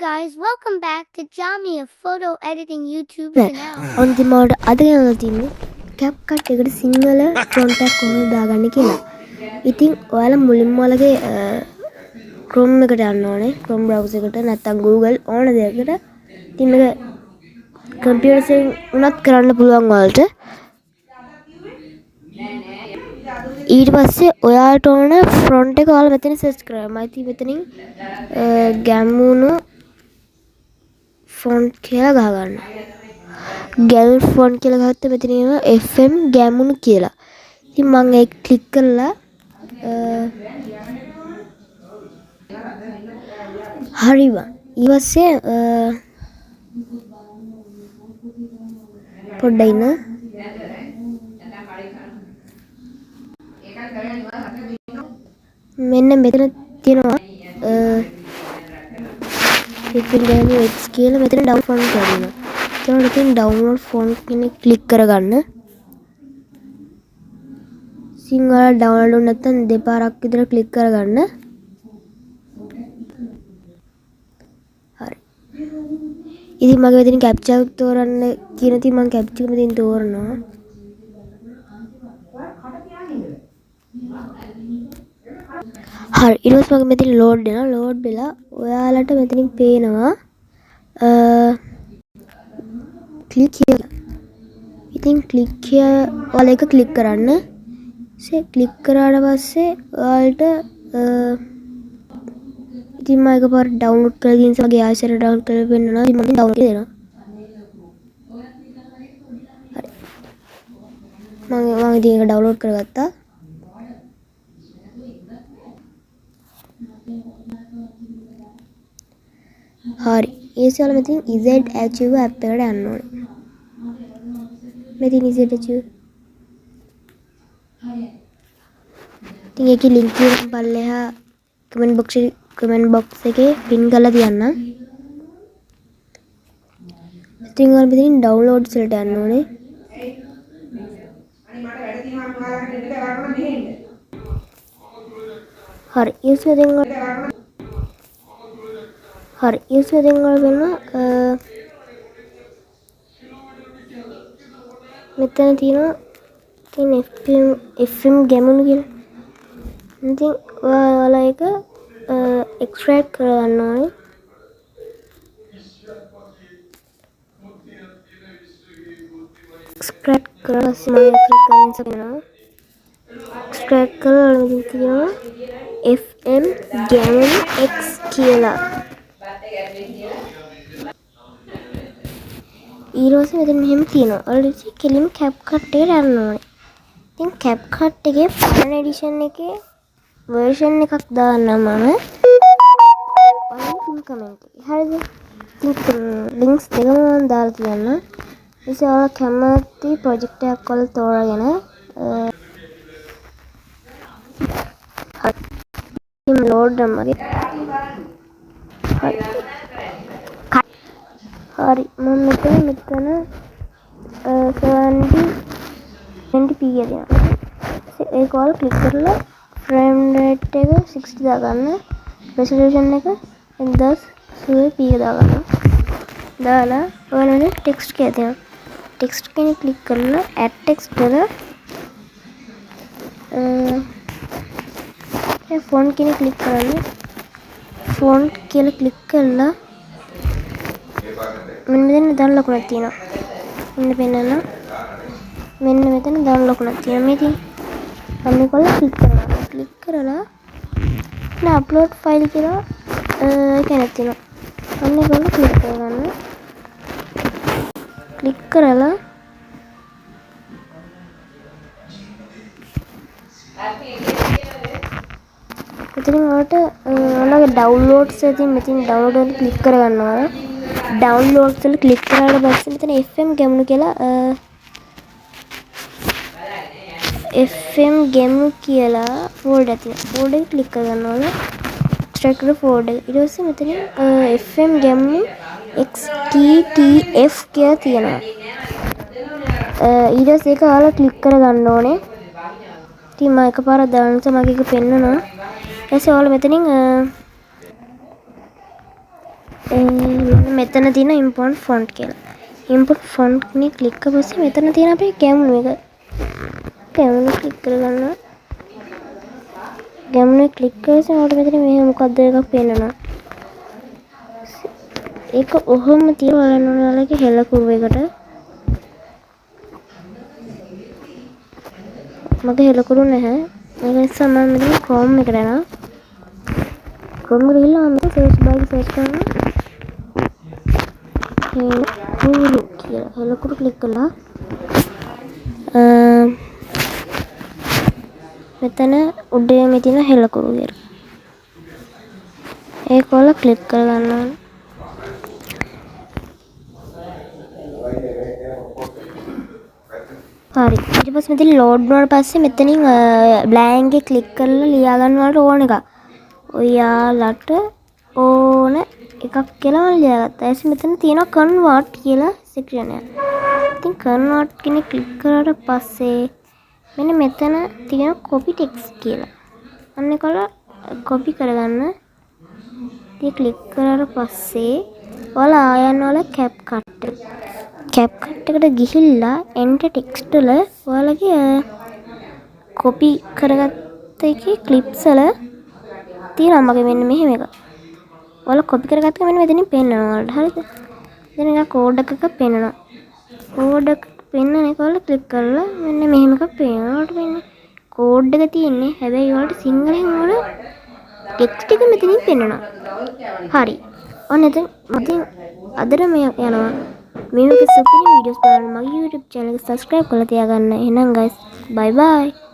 guys, welcome back to Jamia Photo Editing YouTube channel. අන්තිමට අද යනවා තින්නේ CapCut එකට සිංහල ෆොන්ට් එකක් කොහොමද දාගන්නේ කියලා. ඉතින් ඔයාලා මුලින්ම ඔයාලගේ Chrome එකට යන්න ඕනේ. Chrome browser එකට නැත්නම් Google ඕන දෙයකට. ඉතින් මේක කම්පියුටර් එකෙන් උනත් කරන්න පුළුවන් ඔයාලට. ඊට පස්සේ ඔයාලට ඕන ෆොන්ට් එක ඔයාලා මෙතන සර්ච් කරා. මම ඉතින් මෙතනින් ගැමුණු ෆොන්ට් කියලා ගහගන්න. ගැමුණු ෆොන්ට් කියලා ගහද්දි මෙතන එනවා FM ගැමුණු කියලා. ඉතින් මම ඒක ක්ලික් කරලා හරි බං. ඊපස්සේ පොඩ්ඩක් ඉන්න. මෙන්න මෙතන තියෙනවා X කියලා මෙතන ඩවුන්ලෝඩ් ෆොන්ට් කියලා තියෙනවා. ඒකට තියෙන ඩවුන්ලෝඩ් ෆොන්ට් කෙනෙක් ක්ලික් කරගන්න. සිංහල ඩවුන්ලෝඩ් නැත්නම් දෙපාරක් විතර ක්ලික් කරගන්න. හරි. ඉතින් මගේ මෙතන කැප්චර් තෝරන්න කියන ඉතින් මම කැප්චර් එක මෙතන තෝරනවා. හරි ඊට පස්සේ මගේ මෙතන ලෝඩ් වෙනවා. ලෝඩ් වෙලා ඔයාලට මෙතනින් පේනවා ක්ලික් කියලා. ඉතින් ක්ලික් ඔයාලා එක ක්ලික් කරන්න. ක්ලික් කරාට පස්සේ ඔයාලට ඉතින් මම එකපාර ඩවුන්ලෝඩ් කරලා තියෙන නිසා මගේ ආයෙසර ඩවුන්ලෝඩ් කරලා පෙන්නනවා. ඉතින් මම ඩවුන්ලෝඩ් කරලා දෙනවා. හරි. මම ඉතින් ඒක ඩවුන්ලෝඩ් කරගත්තා. හරි. ඒසල මෙතන Z Archive app එකට යන්න ඕනේ. මෙතන Z Archive. ඉතින් ඒකේ link එක පල්ලෙහා comment box එකේ pin කරලා තියන්නම්. ඉතින් ඔයාලා මෙතනින් downloads වලට යන්න ඕනේ. හරි. හරි ඊස්සේ දෙන්න වෙන මෙතන තියෙන FM ගැමුණු කියලා. ඉතින් ඔයාලා ඒක එක්ස්ට්‍රැක්ට් කරගන්න ඕනේ. එක්ස්ට්‍රැක්ට් කරලා එක්ස්ට්‍රැක්ට් කරලා මෙතන තියෙනවා FM ගැමුණු X කියලා. ඊළඟට මෙතන මෙහෙම තියෙනවා. ඔයාලා කෙලින්ම CapCut එකට යන්න ඕනේ. ඉතින් CapCut එකේ Fun Edition එකේ version එකක් දාන්නම් මම. ඔයාලා comment එකේ. හරිද? ඉතින් links දෙකම මම දාලා තියන්න. ඉතින් ඔයාලා කැමති project එකක් වල තෝරාගෙන හරි. load මගේ හරි මම මෙතන 70p දෙනවා. ඒක ඔයාලා ක්ලික් කරලා frame rate එක 60 දාගන්න. resolution එක 1080p දාගන්න. දාලා ඔයාලා text එක දෙනවා. text එකේ ක්ලික් කරලා add text කරලා font කෙනෙක් ක්ලික් කරන්න. font කියලා ක්ලික් කරලා මෙන්න මෙතන දාන ලකුණක් තියෙනවා. මෙන්න පෙන්නන්න. මෙන්න මෙතන දාන ලකුණක් තියෙනවා. මේ ඉතින් අන්න කොල්ල ක්ලික් කරනවා. ක්ලික් කරලා නා අප්ලෝඩ් ෆයිල් කියලා කෙනෙක් තියෙනවා. අන්න කොල්ල ක්ලික් කරගන්න. ක්ලික් කරලා මෙතන ඔයාලට ඔයාලගේ downloads එකකින් මෙතන download එක ක්ලික් කරගන්නවා. downloads වල ක්ලික් කරාට පස්සේ මෙතන FM ගැමුණු කියලා FM ගැමුණු කියලා folder එකක් තියෙනවා. folder එක ක්ලික් කරගන්න ඕනේ. extract කරලා folder එක. ඊට පස්සේ මෙතන FM ගැමුණු XTTF කියලා තියෙනවා. ඊට පස්සේ ඒක ඔයාලා ක්ලික් කරගන්න ඕනේ. ඉතින් මම එකපාරක් දාන්න මගේ එක පෙන්නනවා. ඊට පස්සේ ඔයාලා මෙතනින් මෙතන තියෙන import font කියලා. import font නේ ක්ලික් කරලා පස්සේ මෙතන තියෙන අපේ ගැමුණු එක. ගැමුණු ක්ලික් කරගන්නවා. ගැමුණු ක්ලික් කරලා ඔයාලට මෙතන මෙහෙම මොකද්ද එකක් පේනවා. ඒක ඔහොම තියලා බලන්න ඔයාලගේ හෙළ කුරු එකට. මගේ හෙළ කුරු නැහැ. ඒක නිසා මම මෙතන Chrome එකට යනවා. Chrome එකට ගිහලා මම search bar එකේ search කරනවා. හෙළ කියලා හෙළ කුරු ක්ලික් කළා. මෙතන උඩේ තියෙන හෙළ කුරු කියලා. ඒක වල ක්ලික් කරගන්න ඕනේ. හරි. ඊට පස්සේ මෙතන ලෝඩ් වුණාට පස්සේ මෙතනින් බ්ලැන්ක් එක ක්ලික් කරලා ලියා ගන්නවට ඕන එක. ඔයාලට ඕන එකක් කියලා මම ලියාගත්තා. ඊට මෙතන තියෙනවා convert කියලා section එක. ඉතින් convert කෙනෙක් ක්ලික් කරාට පස්සේ මෙන්න මෙතන තියෙන copy text කියලා. අන්න ඒකල copy කරගන්න. ඉතින් ක්ලික් කරාට පස්සේ ඔයාලා ආයන්න වල CapCut එකට ගිහිල්ලා enter text වල ඔයාලගේ copy කරගත්ත එකේ clips වල තියෙනවා මගේ මෙන්න මෙහෙම එක. ඔයාලා copy කරගත්ත එක මෙන්න මෙතනින් පෙන්නනවා ඔයාලට. හරිද? දැන් එක කෝඩ් එකක පෙන්නනවා. කෝඩ් එක පෙන්නන එක වල ක්ලික් කරලා මෙන්න මෙහෙම එකක් පේනවා. ඔයාලට මෙන්න කෝඩ් එක තියෙන්නේ. හැබැයි ඔයාලට සිංහලෙන් වල ටෙක්ස්ට් එක මෙතනින් පෙන්නනවා. හරි. ඔන්න එතන මම අදට මේ යනවා. මේ වගේ සුපිරි වීඩියෝස් බලන්න මගේ YouTube channel එක subscribe කරලා තියාගන්න. එහෙනම් guys bye bye.